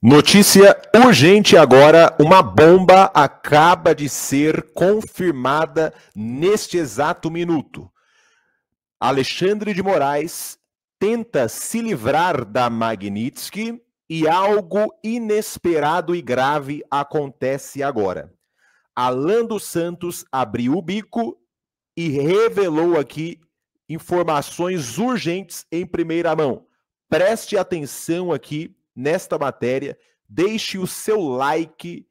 Notícia urgente agora, uma bomba acaba de ser confirmada neste exato minuto. Alexandre de Moraes tenta se livrar da Magnitsky e algo inesperado e grave acontece agora. Alan dos Santos abriu o bico e revelou aqui informações urgentes em primeira mão. Preste atenção aqui nesta matéria, deixe o seu like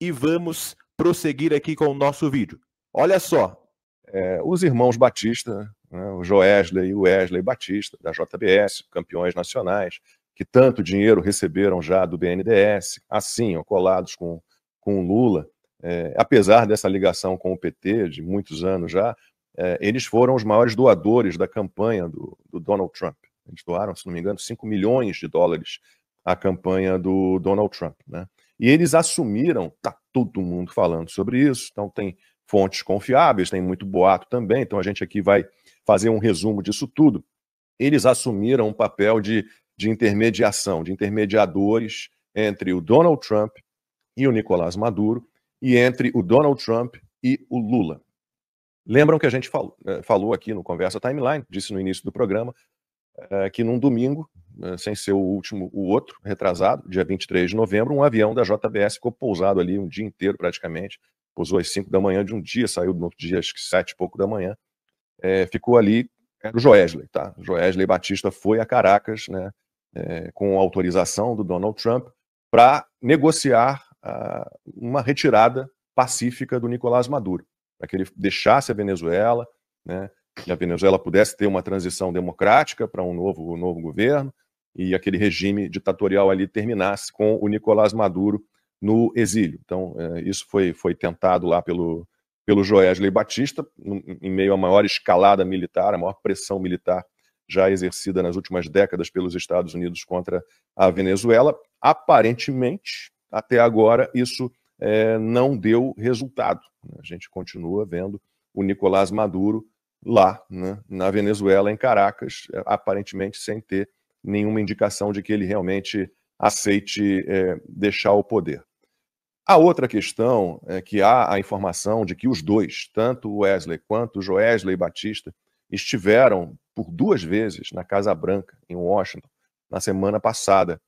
e vamos prosseguir aqui com o nosso vídeo. Olha só. Os irmãos Batista, né, o Joesley e o Wesley Batista, da JBS, campeões nacionais, que tanto dinheiro receberam já do BNDES, assim, colados com o Lula, apesar dessa ligação com o PT de muitos anos já, eles foram os maiores doadores da campanha do Donald Trump. Eles doaram, se não me engano, 5 milhões de dólares à campanha do Donald Trump, né? E eles assumiram, tá todo mundo falando sobre isso, então tem fontes confiáveis, tem muito boato também, então a gente aqui vai fazer um resumo disso tudo. Eles assumiram um papel de intermediação, de intermediadores entre o Donald Trump e o Nicolás Maduro, e entre o Donald Trump e o Lula. Lembram que a gente falou aqui no Conversa Timeline, disse no início do programa, que num domingo, sem ser o outro, retrasado, dia 23 de novembro, um avião da JBS ficou pousado ali um dia inteiro praticamente, pousou às 5 da manhã de um dia, saiu no outro dia acho que 7 e pouco da manhã, ficou ali, era o Joesley, tá? O Joesley Batista foi a Caracas, né, com autorização do Donald Trump, para negociar uma retirada pacífica do Nicolás Maduro, para que ele deixasse a Venezuela, né, que a Venezuela pudesse ter uma transição democrática para um novo governo e aquele regime ditatorial ali terminasse com o Nicolás Maduro no exílio. Então, isso foi tentado lá pelo Joesley Batista, em meio à maior escalada militar, a maior pressão militar já exercida nas últimas décadas pelos Estados Unidos contra a Venezuela. Aparentemente, até agora, isso não deu resultado. A gente continua vendo o Nicolás Maduro lá, né, na Venezuela, em Caracas, aparentemente sem ter nenhuma indicação de que ele realmente aceite deixar o poder. A outra questão é que há a informação de que os dois, tanto o Wesley quanto o Joesley Batista, estiveram por 2 vezes na Casa Branca, em Washington, na semana passada,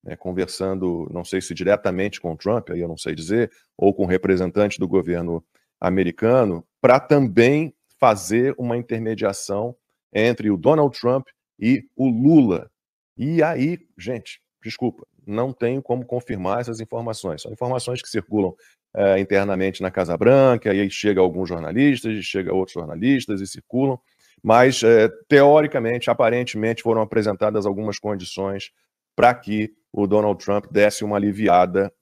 né, conversando, não sei se diretamente com o Trump, aí eu não sei dizer, ou com representantes do governo americano, para também fazer uma intermediação entre o Donald Trump e o Lula. E aí, gente, desculpa, não tenho como confirmar essas informações. São informações que circulam internamente na Casa Branca, e aí chega alguns jornalistas, e chega outros jornalistas e circulam, mas teoricamente, aparentemente, foram apresentadas algumas condições para que o Donald Trump desse uma aliviada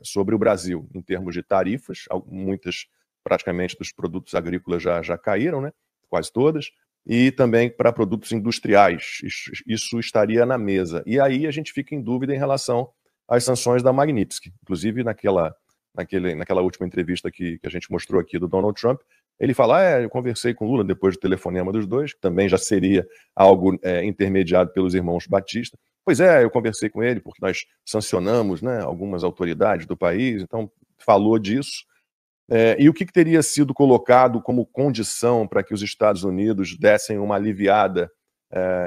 sobre o Brasil, em termos de tarifas, muitas praticamente dos produtos agrícolas já caíram, né? Quase todas, e também para produtos industriais. Isso estaria na mesa. E aí a gente fica em dúvida em relação às sanções da Magnitsky. Inclusive, naquela última entrevista que a gente mostrou aqui do Donald Trump, ele fala, eu conversei com o Lula depois do telefonema dos dois, que também já seria algo intermediado pelos irmãos Batista. Pois eu conversei com ele porque nós sancionamos, né, algumas autoridades do país, então falou disso. E o que teria sido colocado como condição para que os Estados Unidos dessem uma aliviada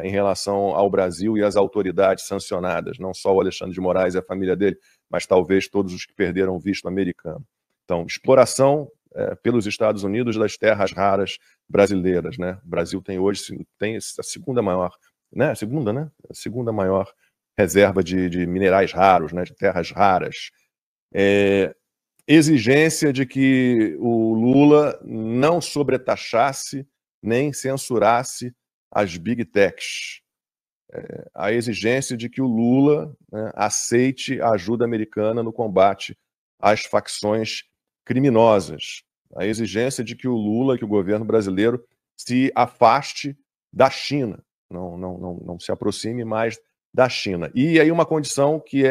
em relação ao Brasil e às autoridades sancionadas, não só o Alexandre de Moraes e a família dele, mas talvez todos os que perderam o visto americano. Então, exploração pelos Estados Unidos das terras raras brasileiras, né? O Brasil tem hoje a segunda maior, né? A segunda maior reserva de minerais raros, né? De terras raras. Exigência de que o Lula não sobretaxasse nem censurasse as big techs. A exigência de que o Lula, né, aceite a ajuda americana no combate às facções criminosas. A exigência de que o Lula, que o governo brasileiro, se afaste da China, não se aproxime mais da China. E aí uma condição que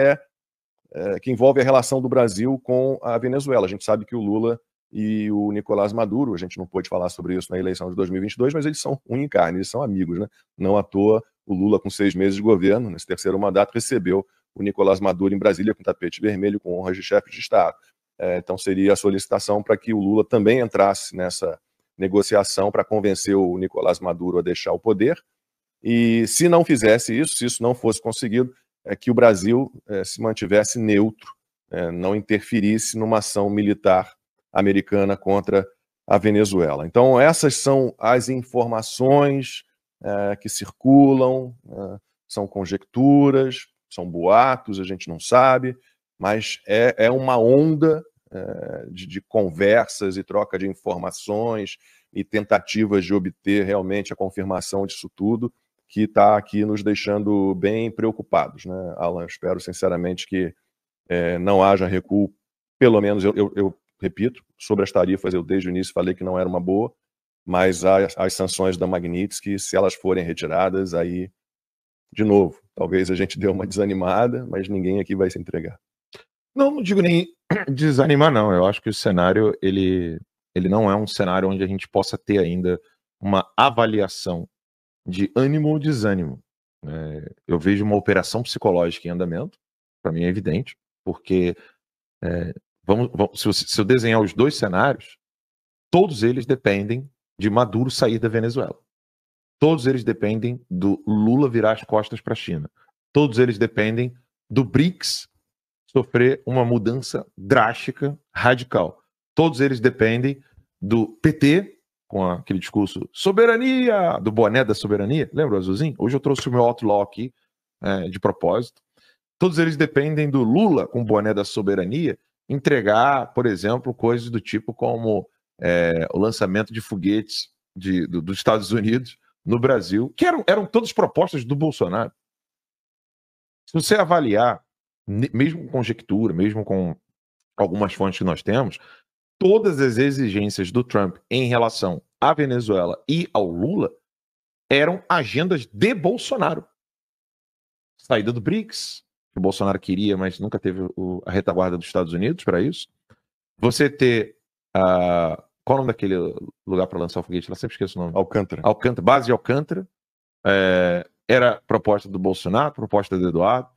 envolve a relação do Brasil com a Venezuela. A gente sabe que o Lula e o Nicolás Maduro, a gente não pôde falar sobre isso na eleição de 2022, mas eles são unha e carne, eles são amigos, né? Não à toa, o Lula, com 6 meses de governo, nesse terceiro mandato, recebeu o Nicolás Maduro em Brasília com tapete vermelho, com honras de chefe de Estado. Então seria a solicitação para que o Lula também entrasse nessa negociação para convencer o Nicolás Maduro a deixar o poder. E se não fizesse isso, se isso não fosse conseguido, que o Brasil se mantivesse neutro, não interferisse numa ação militar americana contra a Venezuela. Então essas são as informações que circulam, são conjecturas, são boatos, a gente não sabe, mas é uma onda de conversas e troca de informações e tentativas de obter realmente a confirmação disso tudo, que está aqui nos deixando bem preocupados, né, Alan? Eu espero sinceramente que não haja recuo, pelo menos eu repito, sobre as tarifas, eu desde o início falei que não era uma boa, mas as sanções da Magnitsky, se elas forem retiradas, aí, de novo, talvez a gente dê uma desanimada, mas ninguém aqui vai se entregar. Não digo nem desanimar, não. Eu acho que o cenário, ele não é um cenário onde a gente possa ter ainda uma avaliação de ânimo ou desânimo. Eu vejo uma operação psicológica em andamento, para mim é evidente, porque se eu desenhar os dois cenários, todos eles dependem de Maduro sair da Venezuela. Todos eles dependem do Lula virar as costas para a China. Todos eles dependem do BRICS sofrer uma mudança drástica, radical. Todos eles dependem do PT, com aquele discurso soberania, do boné da soberania. Lembra o azulzinho? Hoje eu trouxe o meu outlaw aqui, de propósito. Todos eles dependem do Lula, com o boné da soberania, entregar, por exemplo, coisas do tipo como o lançamento de foguetes dos Estados Unidos no Brasil, que eram todas propostas do Bolsonaro. Se você avaliar, mesmo com conjectura, mesmo com algumas fontes que nós temos, todas as exigências do Trump em relação à Venezuela e ao Lula eram agendas de Bolsonaro. Saída do BRICS, que o Bolsonaro queria, mas nunca teve a retaguarda dos Estados Unidos para isso. Você ter qual é o nome daquele lugar para lançar o foguete? Eu sempre esqueço o nome. Alcântara. Base de Alcântara. Era proposta do Bolsonaro, proposta do Eduardo.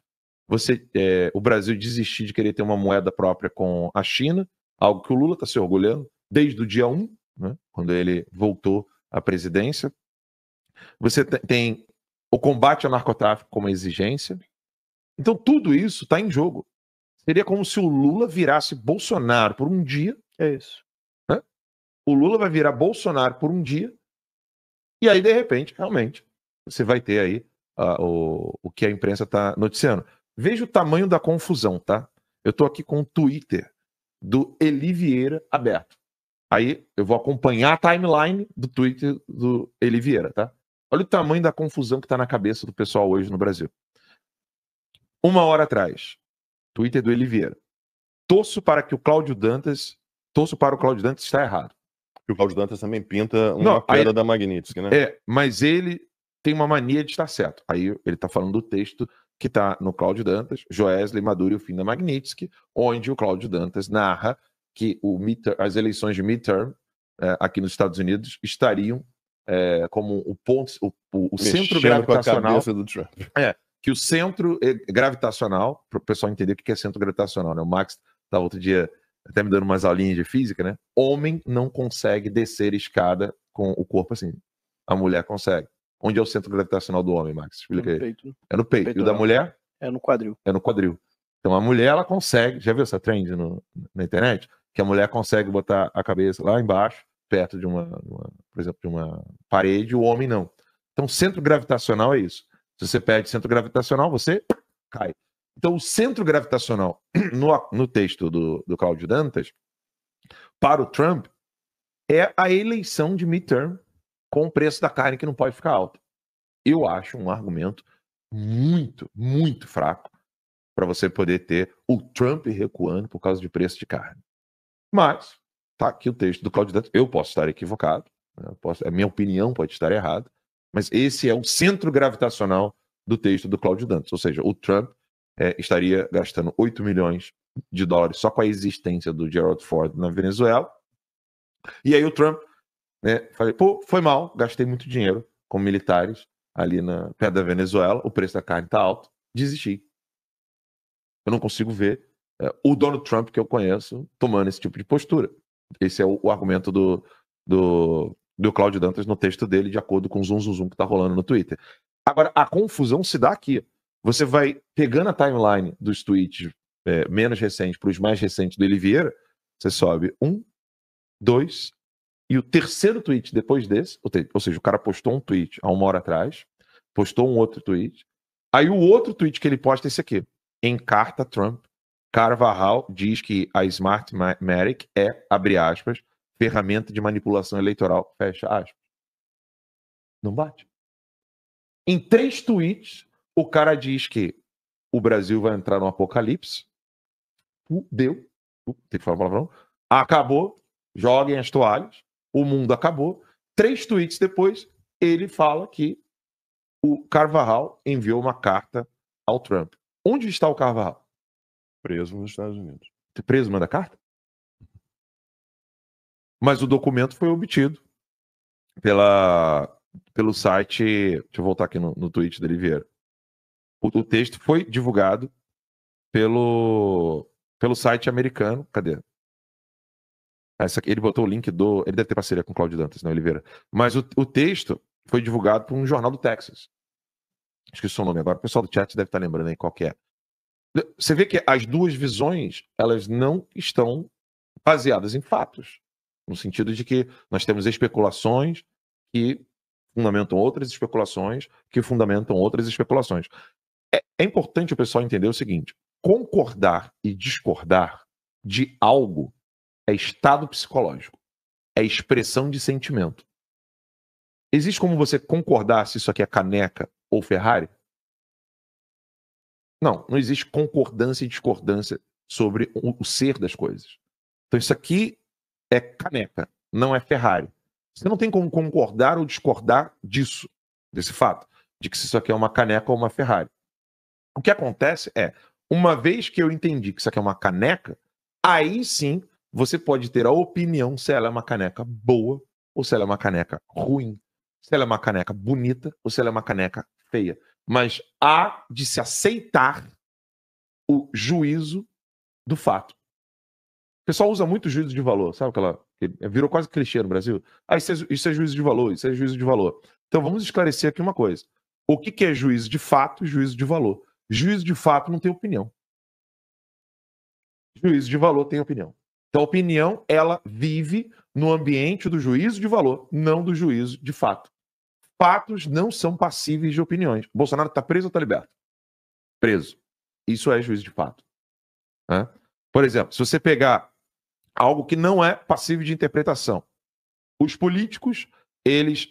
O Brasil desistir de querer ter uma moeda própria com a China, algo que o Lula está se orgulhando desde o dia 1, né, quando ele voltou à presidência. Você tem o combate ao narcotráfico como exigência. Então tudo isso está em jogo. Seria como se o Lula virasse Bolsonaro por um dia. É isso. Né? O Lula vai virar Bolsonaro por um dia e aí, de repente, realmente, você vai ter aí o que a imprensa está noticiando. Veja o tamanho da confusão, tá? Eu estou aqui com o Twitter do Eli Vieira aberto. Aí eu vou acompanhar a timeline do Twitter do Eli Vieira, tá? Olha o tamanho da confusão que está na cabeça do pessoal hoje no Brasil. 1 hora atrás, Twitter do Eli Vieira. Torço para o Cláudio Dantas está errado. E o Cláudio Dantas também pinta uma queda da Magnitsky, né? Mas ele tem uma mania de estar certo. Aí ele está falando do texto que está no Cláudio Dantas, Joesley, Maduro e o fim da Magnitsky, onde o Cláudio Dantas narra que as eleições de midterm aqui nos Estados Unidos estariam como o ponto, o centro gravitacional. Com a cabeça do Trump. Que o centro gravitacional, para o pessoal entender o que é centro gravitacional, né? O Max estava outro dia até me dando umas aulinhas de física, né? Homem não consegue descer escada com o corpo assim. A mulher consegue. Onde é o centro gravitacional do homem, Max? Explica aí. Peito. É no peito. E o da mulher? É no quadril. É no quadril. Então a mulher, ela consegue. Já viu essa trend na internet? Que a mulher consegue botar a cabeça lá embaixo, perto de por exemplo, de uma parede, o homem não. Então centro gravitacional é isso. Se você perde centro gravitacional, você cai. Então o centro gravitacional no texto do Cláudio Dantas, para o Trump, é a eleição de midterm com o preço da carne que não pode ficar alto. Eu acho um argumento muito, muito fraco para você poder ter o Trump recuando por causa de preço de carne. Mas, tá aqui o texto do Cláudio Dantas. Eu posso estar equivocado, a minha opinião pode estar errada, mas esse é o centro gravitacional do texto do Cláudio Dantas. Ou seja, o Trump estaria gastando 8 milhões de dólares só com a existência do Gerald Ford na Venezuela. E aí o Trump falei, foi mal, gastei muito dinheiro com militares ali perto da Venezuela, o preço da carne está alto, desisti. Eu não consigo ver o Donald Trump que eu conheço tomando esse tipo de postura. Esse é o argumento do Cláudio Dantas no texto dele, de acordo com o zum que tá rolando no Twitter. Agora, a confusão se dá aqui. Você vai pegando a timeline dos tweets menos recentes para os mais recentes do Eli Vieira, você sobe 1, 2, e o terceiro tweet depois desse, ou seja, o cara postou um tweet há 1 hora atrás, postou um outro tweet, aí o outro tweet que ele posta é esse aqui. Encarta Trump. Carvajal diz que a Smartmatic é, abre aspas, ferramenta de manipulação eleitoral, fecha aspas. Não bate. Em 3 tweets, o cara diz que o Brasil vai entrar no apocalipse. Deu. Tem que falar palavrão. Acabou. Joguem as toalhas. O mundo acabou. 3 tweets depois, ele fala que o Carvajal enviou uma carta ao Trump. Onde está o Carvajal? Preso nos Estados Unidos. Preso manda carta? Mas o documento foi obtido pelo site. Deixa eu voltar aqui no tweet da Oliveira. O texto foi divulgado pelo site americano. Cadê? Ele botou o link do. Ele deve ter parceria com o Cláudio Dantas, né, Oliveira? Mas o texto foi divulgado por um jornal do Texas. Esqueci o nome agora. O pessoal do chat deve estar lembrando aí qual que é. Você vê que as duas visões, elas não estão baseadas em fatos. No sentido de que nós temos especulações que fundamentam outras especulações, que fundamentam outras especulações. É importante o pessoal entender o seguinte: concordar e discordar de algo é estado psicológico, é expressão de sentimento. Existe como você concordar se isso aqui é caneca ou Ferrari? Não existe concordância e discordância sobre o ser das coisas. Então isso aqui é caneca, não é Ferrari. Você não tem como concordar ou discordar disso, desse fato, de que se isso aqui é uma caneca ou uma Ferrari. O que acontece é, uma vez que eu entendi que isso aqui é uma caneca, aí sim você pode ter a opinião se ela é uma caneca boa ou se ela é uma caneca ruim, se ela é uma caneca bonita ou se ela é uma caneca feia. Mas há de se aceitar o juízo do fato. O pessoal usa muito juízo de valor, sabe aquela... Virou quase clichê no Brasil. Isso é juízo de valor, isso é juízo de valor. Então vamos esclarecer aqui uma coisa. O que é juízo de fato e juízo de valor? Juízo de fato não tem opinião. Juízo de valor tem opinião. Então a opinião, ela vive no ambiente do juízo de valor, não do juízo de fato. Fatos não são passíveis de opiniões. Bolsonaro está preso ou está liberto? Preso. Isso é juízo de fato. Né? Por exemplo, se você pegar algo que não é passível de interpretação, os políticos, eles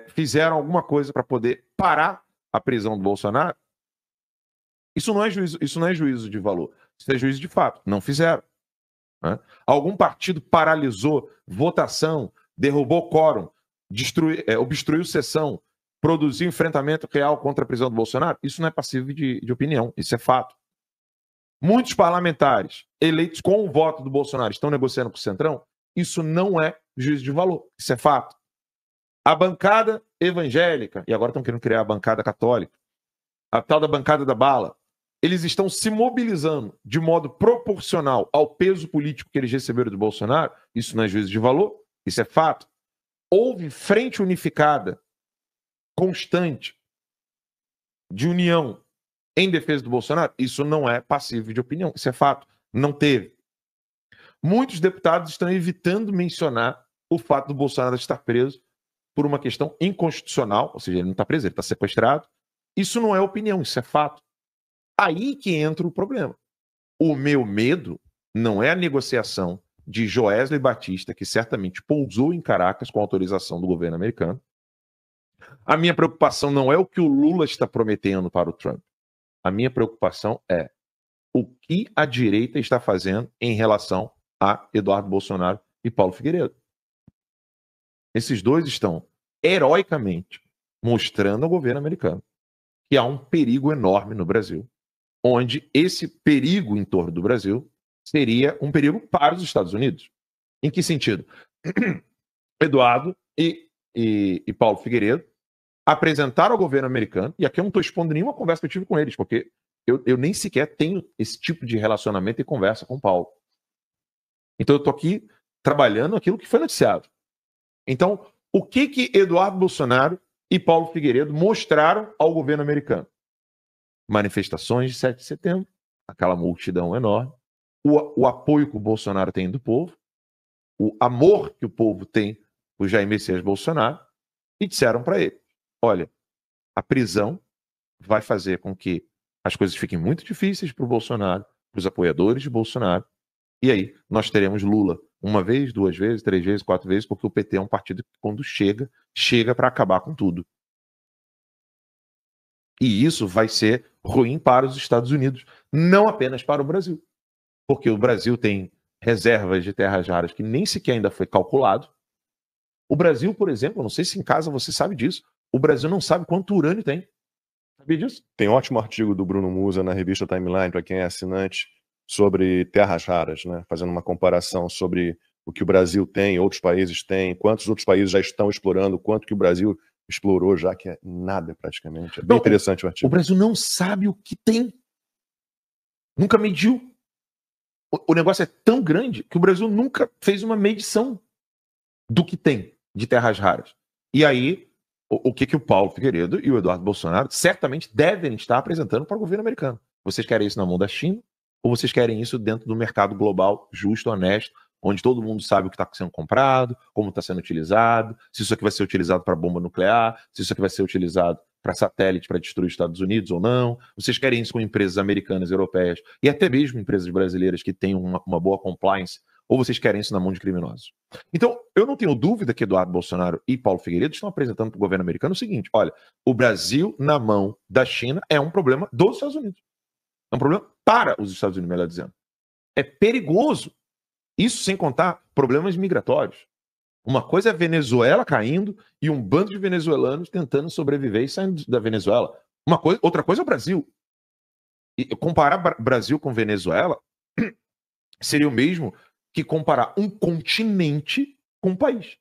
fizeram alguma coisa para poder parar a prisão do Bolsonaro, isso não é juízo de valor, isso é juízo de fato. Não fizeram. Né? Algum partido paralisou votação, derrubou quórum, obstruiu sessão, produziu enfrentamento real contra a prisão do Bolsonaro, isso não é passível de opinião, isso é fato. Muitos parlamentares eleitos com o voto do Bolsonaro estão negociando com o Centrão, isso não é juízo de valor, isso é fato. A bancada evangélica, e agora estão querendo criar a bancada católica, a tal da bancada da bala, eles estão se mobilizando de modo proporcional ao peso político que eles receberam do Bolsonaro, isso não é juízo de valor, isso é fato. Houve frente unificada, constante, de união em defesa do Bolsonaro, isso não é passível de opinião, isso é fato. Não teve. Muitos deputados estão evitando mencionar o fato do Bolsonaro estar preso por uma questão inconstitucional, ou seja, ele não está preso, ele está sequestrado. Isso não é opinião, isso é fato. Aí que entra o problema. O meu medo não é a negociação de Joesley Batista, que certamente pousou em Caracas com autorização do governo americano. A minha preocupação não é o que o Lula está prometendo para o Trump. A minha preocupação é o que a direita está fazendo em relação a Eduardo Bolsonaro e Paulo Figueiredo. Esses dois estão heroicamente mostrando ao governo americano que há um perigo enorme no Brasil, onde esse perigo em torno do Brasil seria um perigo para os Estados Unidos. Em que sentido? Eduardo e Paulo Figueiredo apresentaram ao governo americano, e aqui eu não estou expondo nenhuma conversa que eu tive com eles, porque eu nem sequer tenho esse tipo de relacionamento e conversa com o Paulo. Então eu estou aqui trabalhando aquilo que foi noticiado. Então, o que Eduardo Bolsonaro e Paulo Figueiredo mostraram ao governo americano? Manifestações de 7 de setembro, aquela multidão enorme, o apoio que o Bolsonaro tem do povo, o amor que o povo tem por Jair Messias Bolsonaro, e disseram para ele, olha, a prisão vai fazer com que as coisas fiquem muito difíceis para o Bolsonaro, para os apoiadores de Bolsonaro, e aí nós teremos Lula uma vez, 2 vezes, 3 vezes, 4 vezes, porque o PT é um partido que quando chega para acabar com tudo. E isso vai ser ruim para os Estados Unidos, não apenas para o Brasil. Porque o Brasil tem reservas de terras raras que nem sequer ainda foi calculado. O Brasil, por exemplo, não sei se em casa você sabe disso, o Brasil não sabe quanto urânio tem. Sabia disso? Tem um ótimo artigo do Bruno Musa na revista Timeline, para quem é assinante, sobre terras raras, né? Fazendo uma comparação sobre o que o Brasil tem, outros países têm, quantos outros países já estão explorando, quanto que o Brasil explorou já, que é nada praticamente. É bem interessante o artigo. O Brasil não sabe o que tem. Nunca mediu. O negócio é tão grande que o Brasil nunca fez uma medição do que tem de terras raras. E aí, o que o Paulo Figueiredo e o Eduardo Bolsonaro certamente devem estar apresentando para o governo americano. Vocês querem isso na mão da China ou vocês querem isso dentro do mercado global justo, honesto, onde todo mundo sabe o que está sendo comprado, como está sendo utilizado, se isso aqui vai ser utilizado para bomba nuclear, se isso aqui vai ser utilizado para satélite para destruir os Estados Unidos ou não. Vocês querem isso com empresas americanas, europeias e até mesmo empresas brasileiras que têm uma boa compliance, ou vocês querem isso na mão de criminosos? Então, eu não tenho dúvida que Eduardo Bolsonaro e Paulo Figueiredo estão apresentando para o governo americano o seguinte, olha, o Brasil na mão da China é um problema dos Estados Unidos. É um problema para os Estados Unidos, melhor dizendo. É perigoso. Isso sem contar problemas migratórios. Uma coisa é a Venezuela caindo e um bando de venezuelanos tentando sobreviver e saindo da Venezuela. Outra coisa é o Brasil. E comparar Brasil com Venezuela seria o mesmo que comparar um continente com um país.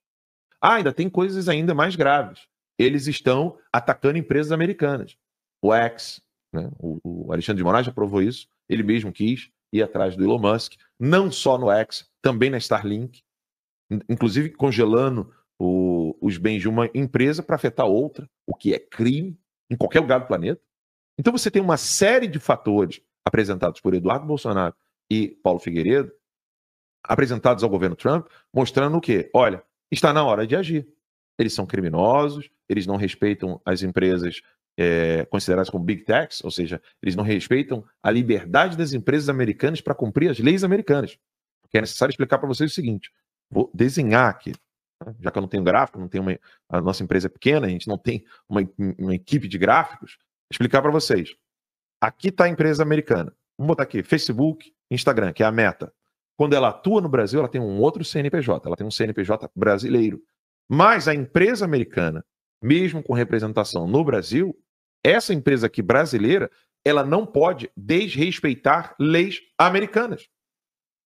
Ainda tem coisas ainda mais graves. Eles estão atacando empresas americanas. O X, né? O Alexandre de Moraes já provou isso. Ele mesmo quis ir atrás do Elon Musk, não só no X, também na Starlink, inclusive congelando os bens de uma empresa para afetar outra, o que é crime em qualquer lugar do planeta. Então você tem uma série de fatores apresentados por Eduardo Bolsonaro e Paulo Figueiredo, apresentados ao governo Trump, mostrando o quê? Olha, está na hora de agir. Eles são criminosos, eles não respeitam as empresas consideradas como Big Techs, ou seja, eles não respeitam a liberdade das empresas americanas para cumprir as leis americanas. Porque é necessário explicar para vocês o seguinte, vou desenhar aqui, já que eu não tenho gráfico, a nossa empresa é pequena, a gente não tem uma equipe de gráficos, explicar para vocês. Aqui está a empresa americana. Vamos botar aqui, Facebook, Instagram, que é a Meta. Quando ela atua no Brasil, ela tem um outro CNPJ, ela tem um CNPJ brasileiro. Mas a empresa americana, mesmo com representação no Brasil, essa empresa aqui brasileira, ela não pode desrespeitar leis americanas.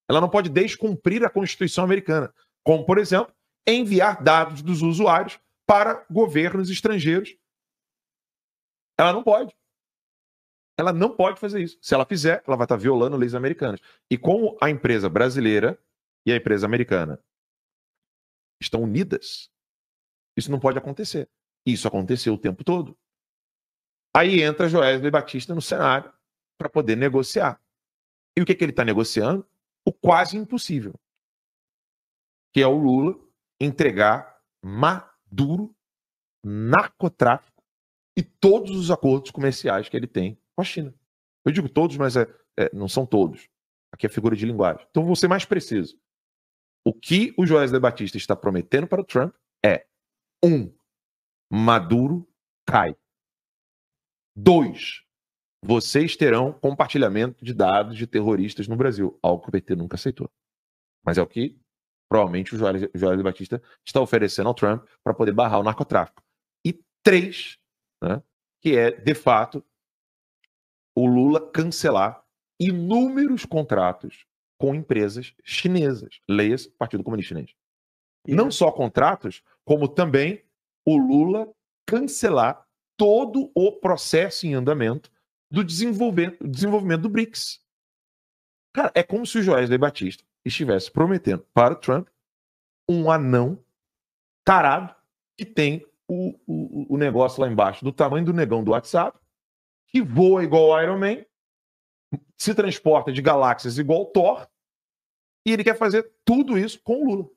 Ela não pode descumprir a Constituição americana. Como, por exemplo, enviar dados dos usuários para governos estrangeiros. Ela não pode. Ela não pode fazer isso. Se ela fizer, ela vai estar violando leis americanas. E como a empresa brasileira e a empresa americana estão unidas, isso não pode acontecer. Isso aconteceu o tempo todo. Aí entra Joesley Batista no cenário para poder negociar. E o que ele está negociando? O quase impossível. Que é o Lula entregar Maduro, narcotráfico e todos os acordos comerciais que ele tem com a China. Eu digo todos, mas não são todos. Aqui é figura de linguagem. Então vou ser mais preciso. O que o Joesley Batista está prometendo para o Trump é 1. Maduro cai. 2. Vocês terão compartilhamento de dados de terroristas no Brasil, algo que o PT nunca aceitou. Mas é o que provavelmente o Joesley Batista está oferecendo ao Trump para poder barrar o narcotráfico. E 3, né, que é, de fato, o Lula cancelar inúmeros contratos com empresas chinesas. Leia-se, Partido Comunista Chinês. Não só contratos, como também o Lula cancelar todo o processo em andamento do desenvolvimento do BRICS. Cara, é como se o Joesley Batista estivesse prometendo para o Trump um anão tarado que tem o negócio lá embaixo do tamanho do negão do WhatsApp, que voa igual o Iron Man, se transporta de galáxias igual o Thor, e ele quer fazer tudo isso com o Lula.